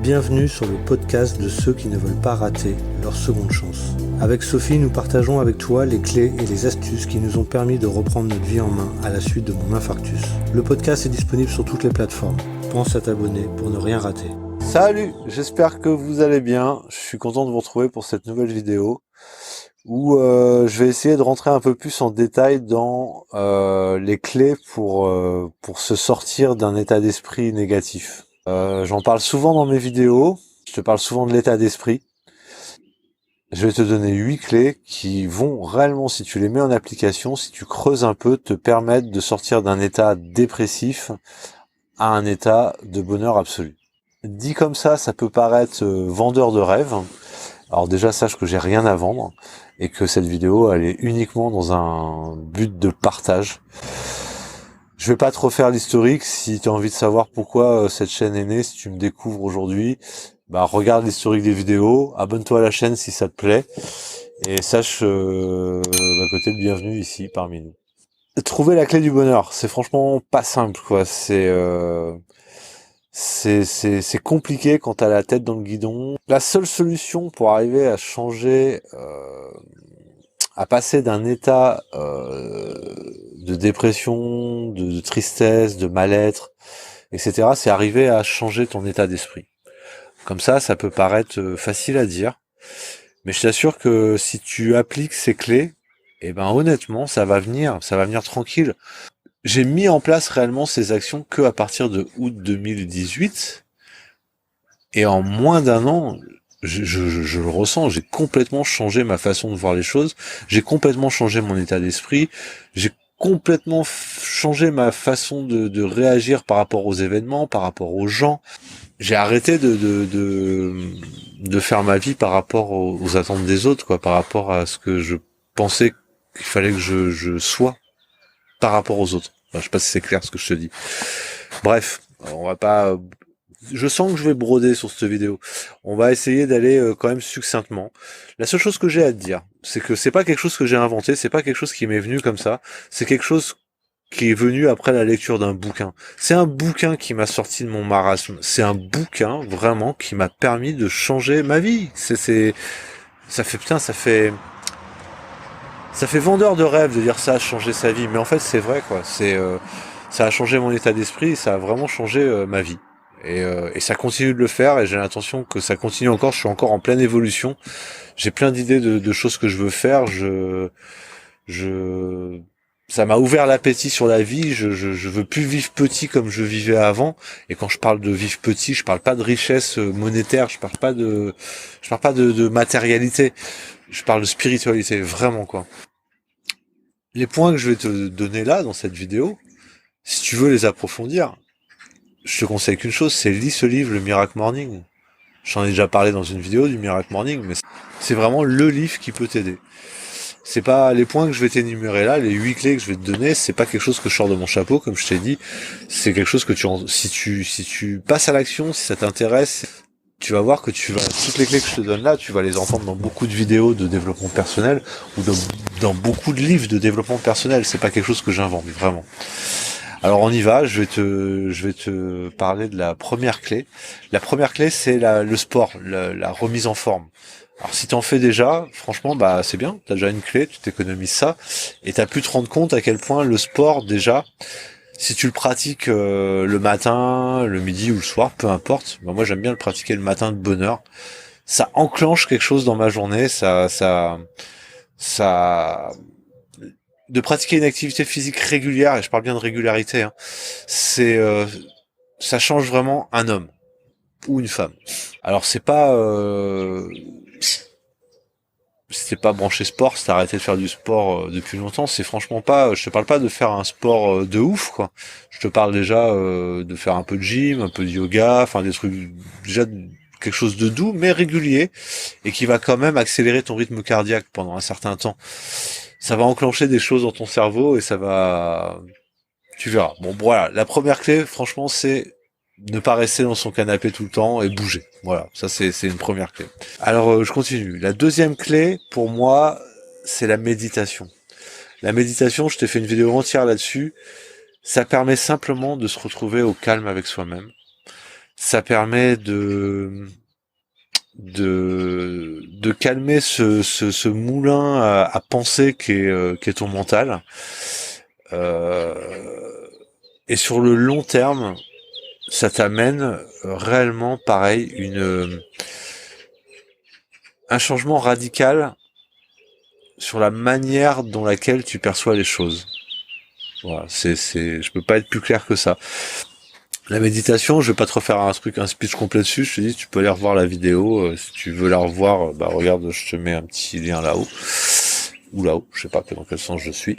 Bienvenue sur le podcast de ceux qui ne veulent pas rater leur seconde chance. Avec Sophie, nous partageons avec toi les clés et les astuces qui nous ont permis de reprendre notre vie en main à la suite de mon infarctus. Le podcast est disponible sur toutes les plateformes. Pense à t'abonner pour ne rien rater. Salut, j'espère que vous allez bien. Je suis content de vous retrouver pour cette nouvelle vidéo où je vais essayer de rentrer un peu plus en détail dans les clés pour se sortir d'un état d'esprit négatif. J'en parle souvent dans mes vidéos, je te parle souvent de l'état d'esprit. Je vais te donner 8 clés qui vont réellement, si tu les mets en application, si tu creuses un peu, te permettre de sortir d'un état dépressif à un état de bonheur absolu. Dit comme ça peut paraître vendeur de rêve. Alors déjà, sache que j'ai rien à vendre et que cette vidéo, elle est uniquement dans un but de partage. Je vais pas te refaire l'historique. Si tu as envie de savoir pourquoi cette chaîne est née, si tu me découvres aujourd'hui, regarde l'historique des vidéos, abonne-toi à la chaîne si ça te plaît, et sache que t'es le bienvenu ici parmi nous. Trouver la clé du bonheur, c'est franchement pas simple, quoi. C'est compliqué quand t'as la tête dans le guidon. La seule solution pour arriver à changer, à passer d'un état de dépression, de tristesse, de mal-être, etc., c'est arriver à changer ton état d'esprit. Comme ça peut paraître facile à dire, mais je t'assure que si tu appliques ces clés, honnêtement, ça va venir tranquille. J'ai mis en place réellement ces actions que à partir de août 2018, et en moins d'un an, je le ressens, j'ai complètement changé ma façon de voir les choses, j'ai complètement changé mon état d'esprit, j'ai complètement changé ma façon de réagir par rapport aux événements, par rapport aux gens. J'ai arrêté de faire ma vie par rapport aux attentes des autres, quoi, par rapport à ce que je pensais qu'il fallait que je sois par rapport aux autres. Enfin, je sais pas si c'est clair ce que je te dis. Bref, on va pas. Je sens que je vais broder sur cette vidéo. On va essayer d'aller quand même succinctement. La seule chose que j'ai à te dire, c'est que c'est pas quelque chose que j'ai inventé, c'est pas quelque chose qui m'est venu comme ça. C'est quelque chose qui est venu après la lecture d'un bouquin. C'est un bouquin qui m'a sorti de mon marasme. C'est un bouquin vraiment qui m'a permis de changer ma vie. Ça fait vendeur de rêve de dire ça, changer sa vie. Mais en fait, c'est vrai, quoi. Ça a changé mon état d'esprit, ça a vraiment changé ma vie. Et ça continue de le faire, et j'ai l'intention que ça continue encore. Je suis encore en pleine évolution. J'ai plein d'idées de choses que je veux faire. Ça m'a ouvert l'appétit sur la vie. Je veux plus vivre petit comme je vivais avant. Et quand je parle de vivre petit, je parle pas de richesse monétaire, je parle pas de matérialité. Je parle de spiritualité, vraiment, quoi. Les points que je vais te donner là, dans cette vidéo, si tu veux les approfondir, je te conseille qu'une chose, c'est lis ce livre, le Miracle Morning. J'en ai déjà parlé dans une vidéo du Miracle Morning, mais c'est vraiment le livre qui peut t'aider. C'est pas les points que je vais t'énumérer là, les 8 clés que je vais te donner, c'est pas quelque chose que je sors de mon chapeau, comme je t'ai dit. C'est quelque chose que si tu passes à l'action, si ça t'intéresse, tu vas voir que toutes les clés que je te donne là, tu vas les entendre dans beaucoup de vidéos de développement personnel, ou dans beaucoup de livres de développement personnel. C'est pas quelque chose que j'invente, vraiment. Alors on y va, je vais te parler de la première clé. La première clé, c'est le sport, la remise en forme. Alors si t'en fais déjà, franchement, c'est bien, t'as déjà une clé, tu t'économises ça, et t'as pu te rendre compte à quel point le sport, déjà, si tu le pratiques le matin, le midi ou le soir, peu importe, moi j'aime bien le pratiquer le matin de bonne heure, ça enclenche quelque chose dans ma journée, ça de pratiquer une activité physique régulière, et je parle bien de régularité, hein, ça change vraiment un homme ou une femme. Alors c'est pas branché sport, si t'as arrêté de faire du sport depuis longtemps, c'est franchement pas, je te parle pas de faire un sport de ouf, quoi. Je te parle déjà de faire un peu de gym, un peu de yoga, enfin des trucs, déjà quelque chose de doux mais régulier, et qui va quand même accélérer ton rythme cardiaque pendant un certain temps. Ça va enclencher des choses dans ton cerveau, et tu verras. Bon, voilà, la première clé, franchement, c'est ne pas rester dans son canapé tout le temps et bouger. Voilà, ça c'est une première clé. Alors je continue. La deuxième clé pour moi, c'est la méditation. La méditation, je t'ai fait une vidéo entière là-dessus. Ça permet simplement de se retrouver au calme avec soi-même. Ça permet de calmer ce moulin à penser qu'est ton mental. Et sur le long terme, ça t'amène réellement, pareil, un changement radical sur la manière dont laquelle tu perçois les choses. Voilà, je peux pas être plus clair que ça. La méditation, je vais pas te refaire un speech complet dessus. Je te dis, tu peux aller revoir la vidéo. Si tu veux la revoir, bah regarde, je te mets un petit lien là-haut. Ou là-haut, je sais pas dans quel sens je suis.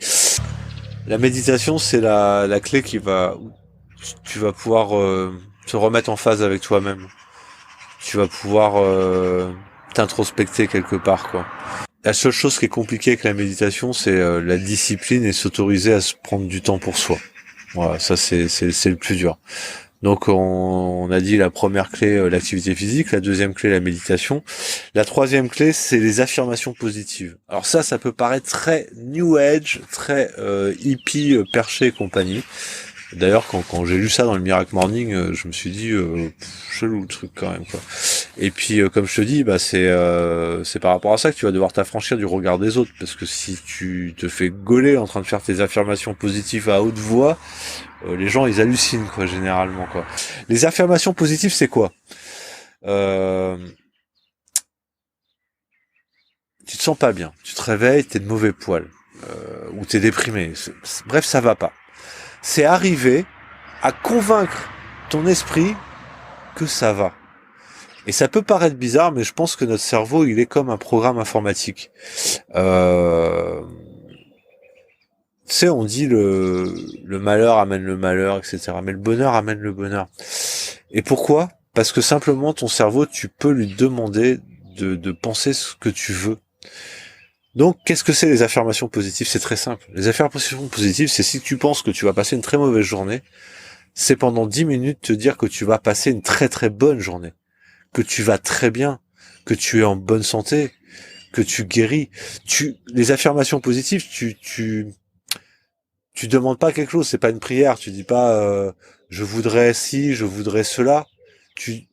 La méditation, c'est la clé tu vas pouvoir te remettre en phase avec toi-même. Tu vas pouvoir t'introspecter quelque part, quoi. La seule chose qui est compliquée avec la méditation, c'est la discipline et s'autoriser à se prendre du temps pour soi. Voilà, ça c'est le plus dur. Donc on a dit la première clé, l'activité physique, la deuxième clé, la méditation. La troisième clé, c'est les affirmations positives. Alors ça peut paraître très new age, très hippie, perché et compagnie. D'ailleurs, quand j'ai lu ça dans le Miracle Morning, je me suis dit chelou le truc quand même, quoi. Et puis comme je te dis, bah c'est par rapport à ça que tu vas devoir t'affranchir du regard des autres, parce que si tu te fais gauler en train de faire tes affirmations positives à haute voix, les gens ils hallucinent, quoi, généralement, quoi. Les affirmations positives, c'est quoi? Tu te sens pas bien, tu te réveilles, t'es de mauvais poil, ou t'es déprimé. Bref, ça va pas. C'est arriver à convaincre ton esprit que ça va. Et ça peut paraître bizarre, mais je pense que notre cerveau, il est comme un programme informatique. Tu sais, on dit le malheur amène le malheur, etc. Mais le bonheur amène le bonheur. Et pourquoi? Parce que simplement, ton cerveau, tu peux lui demander de penser ce que tu veux. Donc, qu'est-ce que c'est les affirmations positives? C'est très simple. Les affirmations positives, c'est si tu penses que tu vas passer une très mauvaise journée, c'est pendant 10 minutes te dire que tu vas passer une très très bonne journée, que tu vas très bien, que tu es en bonne santé, que tu guéris. Les affirmations positives, tu demandes pas quelque chose, c'est pas une prière, tu dis pas je voudrais ci, je voudrais cela. Tu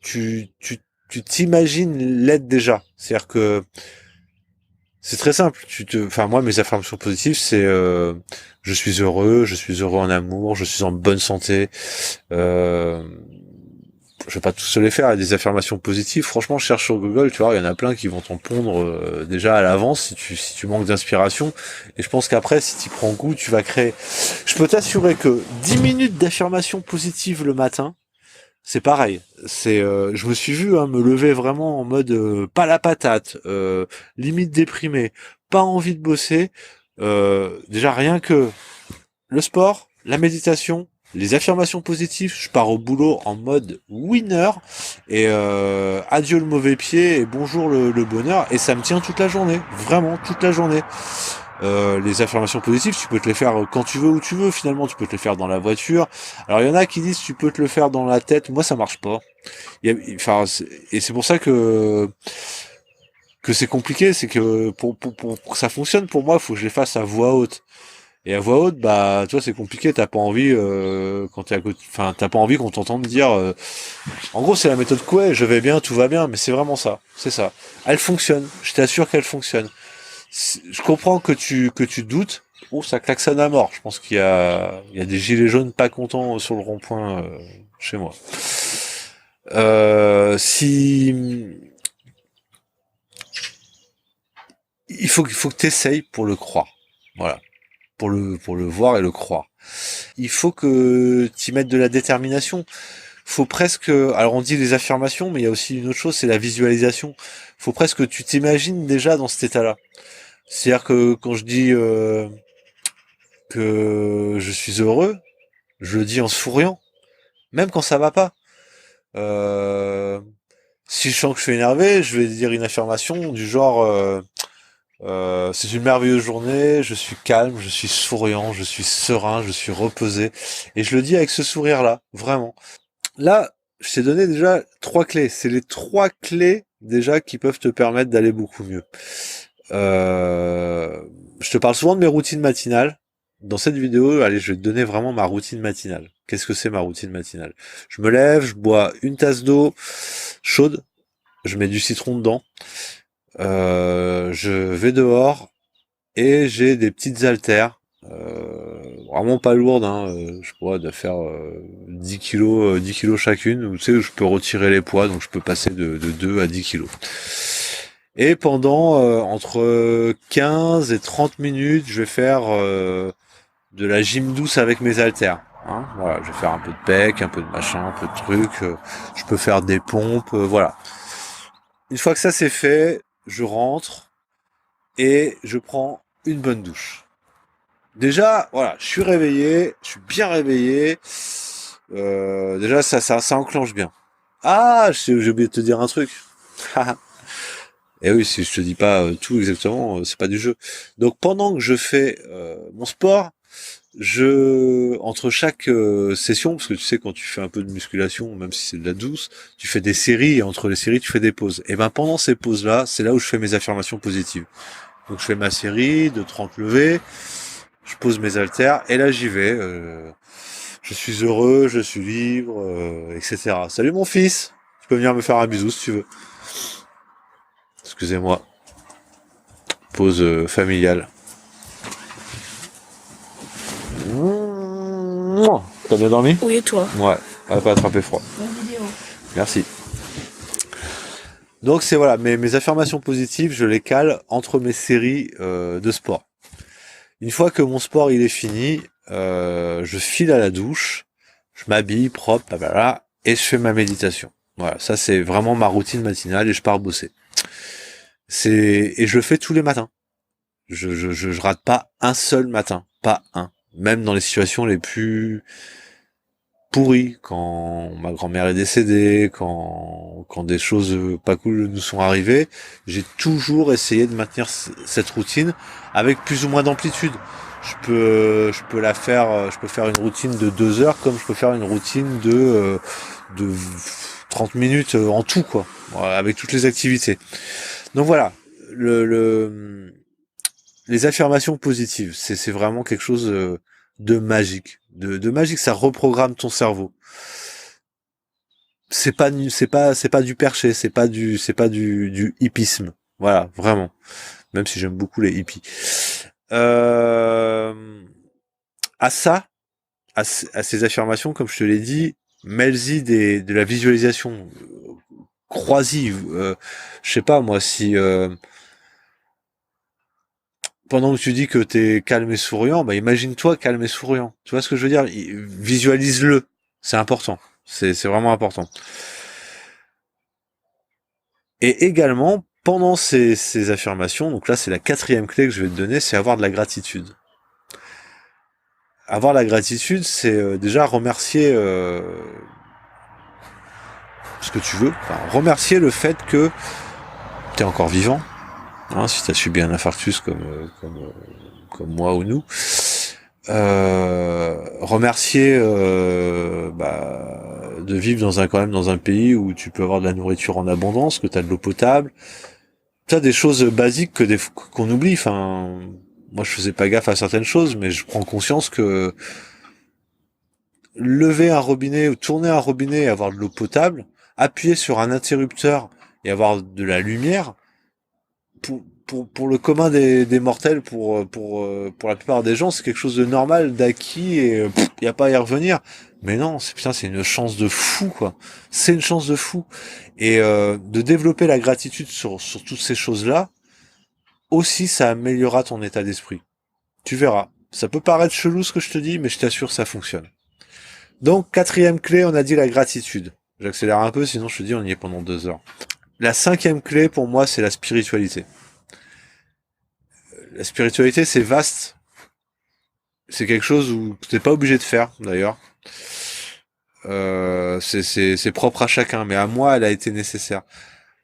t'imagines l'être déjà. C'est-à-dire que c'est très simple. Enfin moi mes affirmations positives c'est je suis heureux en amour, je suis en bonne santé. Euh, je vais pas tous se les faire, il y a des affirmations positives. Franchement, je cherche sur Google, tu vois, il y en a plein qui vont t'en pondre déjà à l'avance si tu manques d'inspiration. Et je pense qu'après, si tu prends goût, tu vas créer. Je peux t'assurer que 10 minutes d'affirmation positive le matin, c'est pareil. Je me suis vu me lever vraiment en mode pas la patate, limite déprimé, pas envie de bosser. Déjà rien que le sport, la méditation, les affirmations positives, je pars au boulot en mode winner et adieu le mauvais pied et bonjour le bonheur, et ça me tient toute la journée, vraiment toute la journée. Les affirmations positives, tu peux te les faire quand tu veux, où tu veux, finalement tu peux te les faire dans la voiture. Alors il y en a qui disent tu peux te le faire dans la tête, moi ça marche pas. Et c'est pour ça que c'est compliqué, c'est que pour que ça fonctionne pour moi, il faut que je les fasse à voix haute. Et à voix haute, bah, tu vois, c'est compliqué, t'as pas envie, quand t'es à côté, enfin, t'as pas envie qu'on t'entende dire, en gros, c'est la méthode Coué, je vais bien, tout va bien, mais c'est vraiment ça, c'est ça. Elle fonctionne, je t'assure qu'elle fonctionne. Je comprends que tu doutes. Oh, ça klaxonne à mort. Je pense il y a des gilets jaunes pas contents sur le rond-point, chez moi. Si, il faut que t'essayes pour le croire. Voilà. Pour le voir et le croire. Il faut que tu mettes de la détermination. Faut presque, alors on dit les affirmations, mais il y a aussi une autre chose, c'est la visualisation. Faut presque que tu t'imagines déjà dans cet état-là. C'est-à-dire que quand je dis que je suis heureux, je le dis en souriant, même quand ça va pas. Euh, Si je sens que je suis énervé, je vais dire une affirmation du genre c'est une merveilleuse journée, je suis calme, je suis souriant, je suis serein, je suis reposé. Et je le dis avec ce sourire-là, vraiment. Là, je t'ai donné déjà 3 clés. C'est les 3 clés déjà qui peuvent te permettre d'aller beaucoup mieux. Je te parle souvent de mes routines matinales. dans cette vidéo, allez, je vais te donner vraiment ma routine matinale. Qu'est-ce que c'est ma routine matinale? Je me lève, je bois une tasse d'eau chaude, je mets du citron dedans, je vais dehors et j'ai des petites haltères, vraiment pas lourdes, hein, je pourrais de faire 10 kilos, 10 kilos chacune, où, tu sais, je peux retirer les poids, donc je peux passer de 2 à 10 kilos. Et pendant entre 15 et 30 minutes, je vais faire de la gym douce avec mes haltères. Hein, voilà, je vais faire un peu de pec, un peu de machin, un peu de trucs. Je peux faire des pompes, voilà. Une fois que ça c'est fait, je rentre et je prends une bonne douche. Déjà, voilà, je suis réveillé, je suis bien réveillé. Déjà, ça enclenche bien. Ah, j'ai oublié de te dire un truc. Et oui, si je te dis pas tout exactement, c'est pas du jeu. Donc pendant que je fais mon sport, entre chaque session, parce que tu sais, quand tu fais un peu de musculation, même si c'est de la douce, tu fais des séries, et entre les séries tu fais des pauses. Et ben pendant ces pauses là, c'est là où je fais mes affirmations positives. Donc je fais ma série de 30 levées, je pose mes haltères et là j'y vais. Je suis heureux, je suis libre, etc. Salut mon fils, tu peux venir me faire un bisou si tu veux. Excusez-moi. Pause familiale. T'as bien dormi? Oui, et toi? Ouais, on va pas attraper froid. Bonne vidéo. Merci. Donc c'est voilà, mes affirmations positives, je les cale entre mes séries de sport. Une fois que mon sport il est fini, je file à la douche, je m'habille propre, blablabla, et je fais ma méditation. Voilà, ça c'est vraiment ma routine matinale et je pars bosser. Et je le fais tous les matins. Je rate pas un seul matin, pas un. Même dans les situations les plus pourries, quand ma grand-mère est décédée, quand des choses pas cool nous sont arrivées, j'ai toujours essayé de maintenir cette routine avec plus ou moins d'amplitude. Je peux faire une routine de 2 heures comme je peux faire une routine de 30 minutes en tout, quoi, avec toutes les activités. Donc voilà, les affirmations positives, c'est vraiment quelque chose de magique. De magique, ça reprogramme ton cerveau. C'est pas du perché, c'est pas du hippisme. Voilà, vraiment. Même si j'aime beaucoup les hippies. À ça, à ces affirmations, comme je te l'ai dit, mêle-y de la visualisation. Crois-y. Je sais pas moi si pendant que tu dis que t'es calme et souriant, bah imagine-toi calme et souriant. Tu vois ce que je veux dire? Visualise-le. C'est important. C'est vraiment important. Et également, pendant ces affirmations, donc là c'est la 4e clé que je vais te donner, c'est avoir de la gratitude. Avoir la gratitude, c'est déjà remercier ce que tu veux. Enfin, remercier le fait que t'es encore vivant. Hein, si t'as subi un infarctus comme moi ou nous. Remercier de vivre quand même dans un pays où tu peux avoir de la nourriture en abondance, que tu as de l'eau potable. Tu as des choses basiques qu'on oublie. Enfin, moi je faisais pas gaffe à certaines choses, mais je prends conscience que lever un robinet ou tourner un robinet et avoir de l'eau potable, appuyer sur un interrupteur et avoir de la lumière, pour le commun des mortels, pour la plupart des gens, c'est quelque chose de normal, d'acquis, et y a pas à y revenir. Mais non, c'est une chance de fou, quoi. C'est une chance de fou. Et de développer la gratitude sur toutes ces choses-là, aussi, ça améliorera ton état d'esprit. Tu verras. Ça peut paraître chelou ce que je te dis, mais je t'assure, ça fonctionne. Donc, 4e clé, on a dit la gratitude. J'accélère un peu, sinon je te dis, on y est pendant 2 heures. La 5e clé, pour moi, c'est la spiritualité. La spiritualité, c'est vaste. C'est quelque chose où t'es pas obligé de faire, d'ailleurs. C'est propre à chacun, mais à moi, elle a été nécessaire.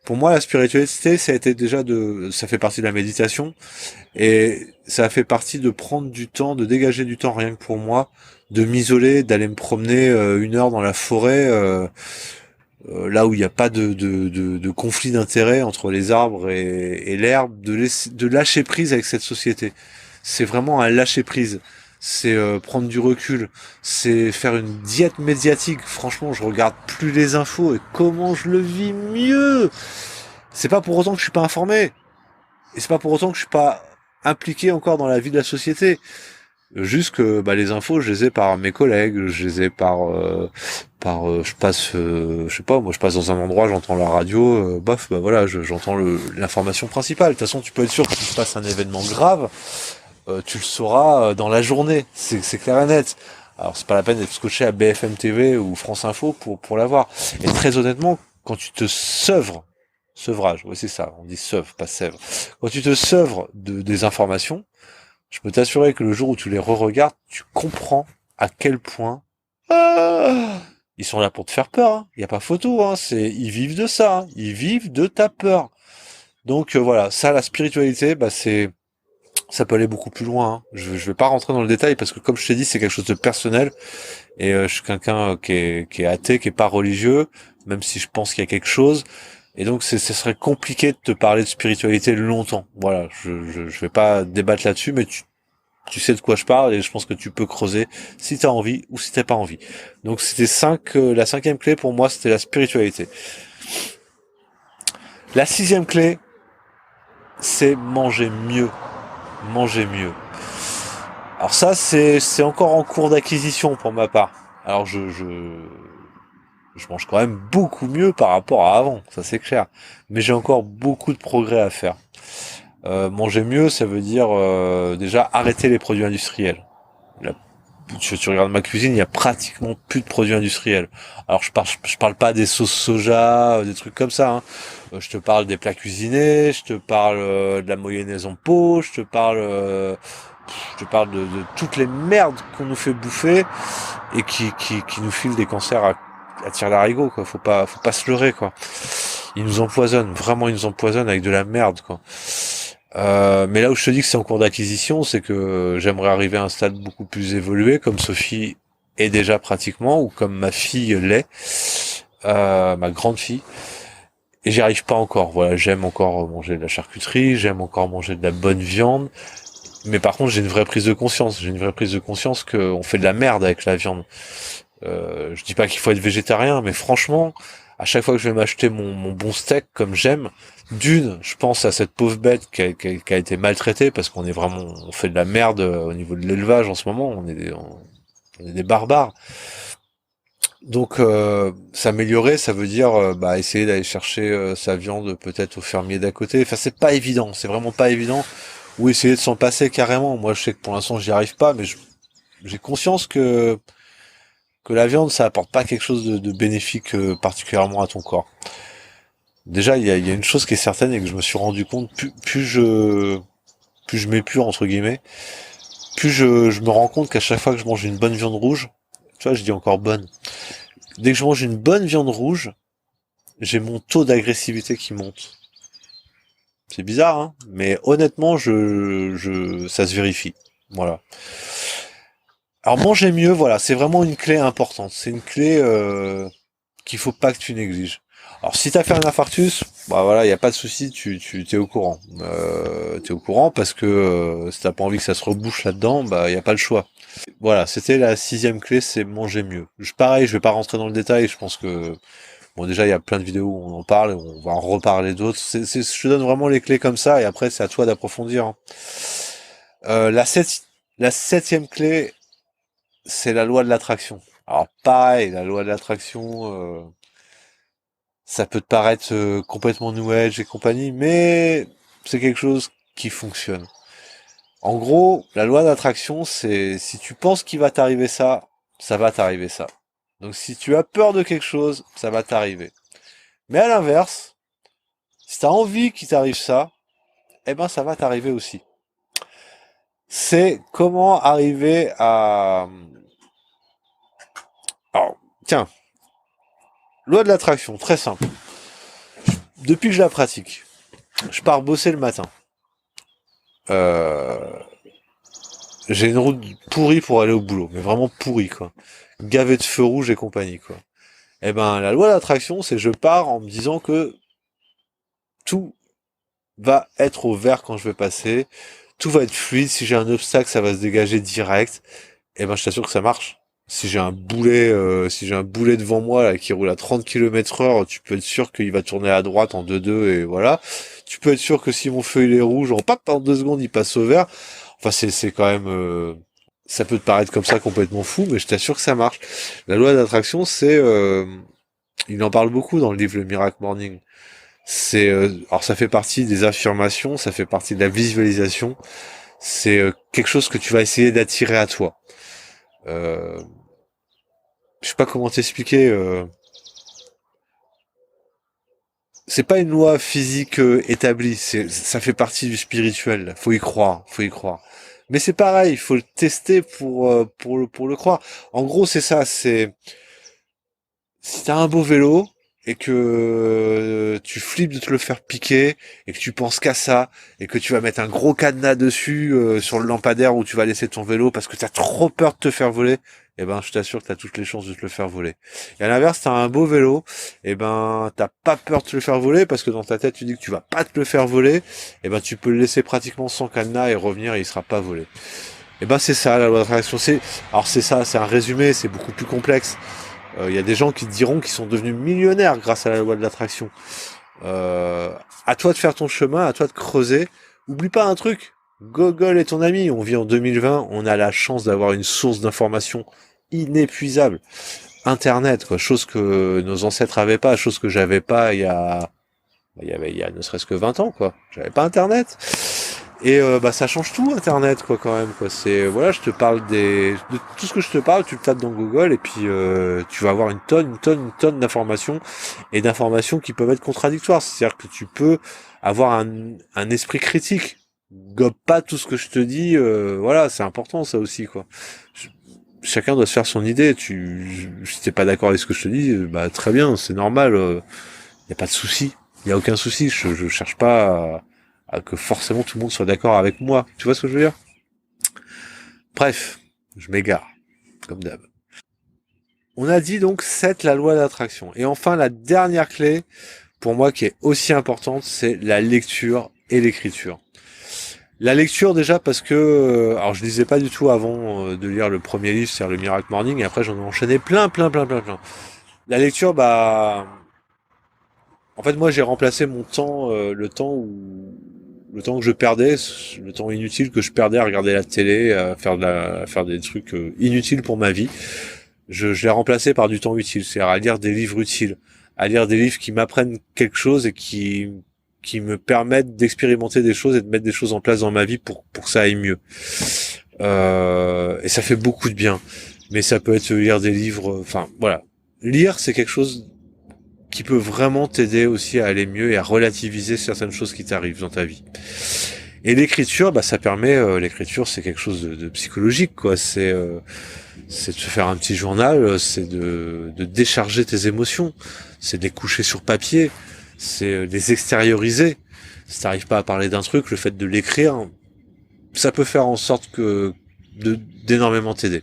Pour moi, la spiritualité, ça fait partie de la méditation, et ça a fait partie de prendre du temps, de dégager du temps rien que pour moi, de m'isoler, d'aller me promener 1 heure dans la forêt, là où il n'y a pas de conflit d'intérêt entre les arbres et l'herbe, de lâcher prise avec cette société. C'est vraiment un lâcher prise. c'est prendre du recul, c'est faire une diète médiatique. Franchement, je regarde plus les infos et comment je le vis mieux. C'est pas pour autant que je suis pas informé. Et c'est pas pour autant que je suis pas impliqué encore dans la vie de la société. Juste que bah, les infos, je les ai par mes collègues, je les ai je passe, je sais pas, moi je passe dans un endroit, j'entends la radio, bof, bah voilà, j'entends l'information principale. De toute façon, tu peux être sûr que s'il se passe un événement grave, tu le sauras dans la journée, c'est clair et net. Alors c'est pas la peine d'être scotché à BFM TV ou France Info pour l'avoir. Et très honnêtement, quand tu te sevrage, oui c'est ça, on dit sevre, pas sèvre. Quand tu te sevres des informations, je peux t'assurer que le jour où tu les re-regardes, tu comprends à quel point ils sont là pour te faire peur. Il n'y a pas photo. Ils vivent de ça. Ils vivent de ta peur. Donc voilà, ça, la spiritualité, bah ça peut aller beaucoup plus loin. Je vais pas rentrer dans le détail parce que comme je t'ai dit, c'est quelque chose de personnel. Et je suis quelqu'un qui est athée, qui est pas religieux, même si je pense qu'il y a quelque chose. Et donc, ce serait compliqué de te parler de spiritualité longtemps. Voilà, je vais pas débattre là-dessus, mais tu sais de quoi je parle et je pense que tu peux creuser si t'as envie ou si t'as pas envie. Donc, la cinquième clé pour moi, c'était la spiritualité. La sixième clé, c'est manger mieux. Manger mieux. Alors ça, c'est encore en cours d'acquisition pour ma part. Alors je mange quand même beaucoup mieux par rapport à avant, ça c'est clair. Mais j'ai encore beaucoup de progrès à faire. Manger mieux, ça veut dire déjà arrêter les produits industriels. La- tu regardes ma cuisine, il y a pratiquement plus de produits industriels. Alors je parle pas des sauces soja, des trucs comme ça. Je te parle des plats cuisinés, je te parle de la mayonnaise en pot, je te parle de toutes les merdes qu'on nous fait bouffer et qui nous filent des cancers à tire-larigot, quoi. Faut pas se leurrer, quoi. Ils nous empoisonnent, vraiment ils nous empoisonnent avec de la merde, quoi. Mais là où je te dis que c'est en cours d'acquisition, c'est que j'aimerais arriver à un stade beaucoup plus évolué, comme Sophie est déjà pratiquement, ou comme ma fille l'est, ma grande fille. Et j'y arrive pas encore. Voilà, j'aime encore manger de la charcuterie, j'aime encore manger de la bonne viande. Mais par contre, j'ai une vraie prise de conscience. J'ai une vraie prise de conscience qu'on fait de la merde avec la viande. Je dis pas qu'il faut être végétarien, mais franchement, à chaque fois que je vais m'acheter mon bon steak comme j'aime, je pense à cette pauvre bête qui a été maltraitée parce on fait de la merde au niveau de l'élevage en ce moment. On est des barbares. Donc s'améliorer, ça veut dire essayer d'aller chercher sa viande peut-être au fermier d'à côté. Enfin, c'est pas évident, c'est vraiment pas évident. Ou essayer de s'en passer carrément. Moi, je sais que pour l'instant, j'y arrive pas, mais j'ai conscience que la viande, ça apporte pas quelque chose de bénéfique particulièrement à ton corps. Déjà, il y a une chose qui est certaine et que je me suis rendu compte, plus je m'épure entre guillemets, plus je me rends compte qu'à chaque fois que je mange une bonne viande rouge, tu vois, je dis encore bonne. Dès que je mange une bonne viande rouge, j'ai mon taux d'agressivité qui monte. C'est bizarre, hein, mais honnêtement, ça se vérifie. Voilà. Alors manger mieux, voilà, c'est vraiment une clé importante. C'est une clé qu'il faut pas que tu négliges. Alors si t'as fait un infarctus, bah voilà, y a pas de souci, tu t'es au courant. T'es au courant parce que si t'as pas envie que ça se rebouche là-dedans, bah y a pas le choix. Voilà, c'était la sixième clé, c'est manger mieux. Pareil, je vais pas rentrer dans le détail. Je pense que bon déjà il y a plein de vidéos où on en parle, et on va en reparler d'autres. Je te donne vraiment les clés comme ça et après c'est à toi d'approfondir. Hein. Euh, la, sept- la septième clé, c'est la loi de l'attraction. Alors pareil, la loi de l'attraction, ça peut te paraître complètement new age et compagnie, mais c'est quelque chose qui fonctionne. En gros, la loi d'attraction, c'est si tu penses qu'il va t'arriver ça, ça va t'arriver ça. Donc si tu as peur de quelque chose, ça va t'arriver. Mais à l'inverse, si tu as envie qu'il t'arrive ça, eh ben ça va t'arriver aussi. C'est comment arriver à... Alors, tiens, loi de l'attraction, très simple. Depuis que je la pratique, je pars bosser le matin. Euh, j'ai une route pourrie pour aller au boulot, mais vraiment pourrie, quoi. Gavé de feux rouges et compagnie, quoi. Eh ben, la loi d'attraction, c'est je pars en me disant que tout va être au vert quand je vais passer, tout va être fluide. Si j'ai un obstacle, ça va se dégager direct. Et ben, je t'assure que ça marche. Si j'ai un boulet devant moi là, qui roule à 30 km/h, tu peux être sûr qu'il va tourner à droite en 2-2 et voilà. Tu peux être sûr que si mon feu il est rouge, en 2 secondes, il passe au vert. Enfin, c'est quand même, ça peut te paraître comme ça complètement fou, mais je t'assure que ça marche. La loi d'attraction, il en parle beaucoup dans le livre Le Miracle Morning. Alors ça fait partie des affirmations, ça fait partie de la visualisation. C'est quelque chose que tu vas essayer d'attirer à toi. Je sais pas comment t'expliquer. C'est pas une loi physique établie. Ça fait partie du spirituel. Faut y croire. Mais c'est pareil. Il faut le tester pour le croire. En gros, c'est ça. C'est si t'as un beau vélo et que tu flippes de te le faire piquer et que tu penses qu'à ça et que tu vas mettre un gros cadenas dessus sur le lampadaire où tu vas laisser ton vélo parce que t'as trop peur de te faire voler, eh ben je t'assure que t'as toutes les chances de te le faire voler. Et à l'inverse, t'as un beau vélo, eh ben t'as pas peur de te le faire voler parce que dans ta tête tu dis que tu vas pas te le faire voler, eh ben tu peux le laisser pratiquement sans cadenas et revenir et il sera pas volé. Eh ben c'est ça la loi d'attraction. C'est un résumé, c'est beaucoup plus complexe. Il y a des gens qui te diront qu'ils sont devenus millionnaires grâce à la loi de l'attraction. À toi de faire ton chemin, à toi de creuser. Oublie pas un truc, Google est ton ami. On vit en 2020, on a la chance d'avoir une source d'information inépuisable. Internet, quoi, chose que nos ancêtres avaient pas, chose que j'avais pas il y a ne serait-ce que 20 ans, quoi. J'avais pas Internet. Et ça change tout Internet, quoi, quand même, quoi. C'est voilà, je te parle de tout ce que je te parle, tu le tapes dans Google et puis tu vas avoir une tonne d'informations et d'informations qui peuvent être contradictoires. C'est-à-dire que tu peux avoir un esprit critique. Gobe pas tout ce que je te dis, voilà, c'est important ça aussi, quoi. Chacun doit se faire son idée. Si t'es pas d'accord avec ce que je te dis, très bien, c'est normal. Y a pas de souci, y a aucun souci. Je cherche pas à que forcément tout le monde soit d'accord avec moi. Tu vois ce que je veux dire? Bref, je m'égare, comme d'hab. On a dit donc 7, la loi d'attraction. Et enfin, la dernière clé, pour moi, qui est aussi importante, c'est la lecture et l'écriture. La lecture déjà parce que, alors je lisais pas du tout avant de lire le premier livre, c'est-à-dire le Miracle Morning, et après j'en ai enchaîné plein. La lecture, en fait moi j'ai remplacé mon temps, le temps que je perdais, le temps inutile que je perdais à regarder la télé, à faire des trucs inutiles pour ma vie. Je l'ai remplacé par du temps utile, c'est-à-dire à lire des livres utiles, à lire des livres qui m'apprennent quelque chose et qui me permettent d'expérimenter des choses et de mettre des choses en place dans ma vie pour que ça aille mieux. Et ça fait beaucoup de bien. Mais ça peut être lire des livres, enfin voilà. Lire, c'est quelque chose qui peut vraiment t'aider aussi à aller mieux et à relativiser certaines choses qui t'arrivent dans ta vie. Et l'écriture, ça permet, l'écriture c'est quelque chose de psychologique, quoi. C'est de se faire un petit journal, c'est de décharger tes émotions, c'est de les coucher sur papier, c'est les extérioriser. Si t'arrives pas à parler d'un truc, le fait de l'écrire, ça peut faire en sorte d'énormément t'aider.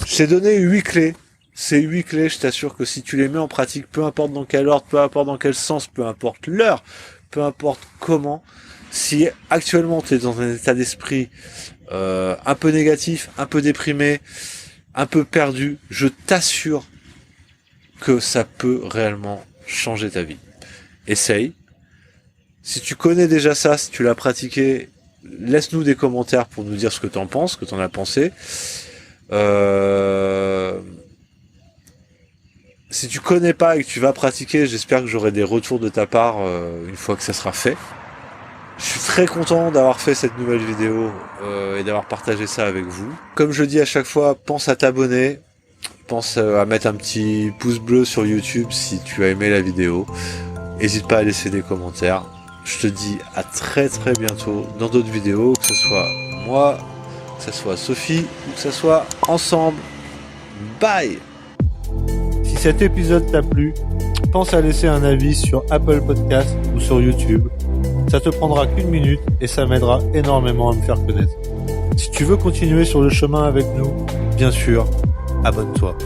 Je t'ai donné 8 clés. Ces 8 clés, je t'assure que si tu les mets en pratique, peu importe dans quel ordre, peu importe dans quel sens, peu importe l'heure, peu importe comment, si actuellement tu es dans un état d'esprit un peu négatif, un peu déprimé, un peu perdu, je t'assure que ça peut réellement changer ta vie. Essaye. Si tu connais déjà ça, si tu l'as pratiqué, laisse-nous des commentaires pour nous dire ce que t'en penses, ce que t'en as pensé. Si tu connais pas et que tu vas pratiquer, j'espère que j'aurai des retours de ta part une fois que ça sera fait. Je suis très content d'avoir fait cette nouvelle vidéo et d'avoir partagé ça avec vous. Comme je dis à chaque fois, pense à t'abonner, pense à mettre un petit pouce bleu sur YouTube si tu as aimé la vidéo. N'hésite pas à laisser des commentaires. Je te dis à très bientôt dans d'autres vidéos, que ce soit moi, que ce soit Sophie ou que ce soit ensemble. Bye! Si cet épisode t'a plu, pense à laisser un avis sur Apple Podcast ou sur YouTube. Ça te prendra qu'1 minute et ça m'aidera énormément à me faire connaître. Si tu veux continuer sur le chemin avec nous, bien sûr, abonne-toi.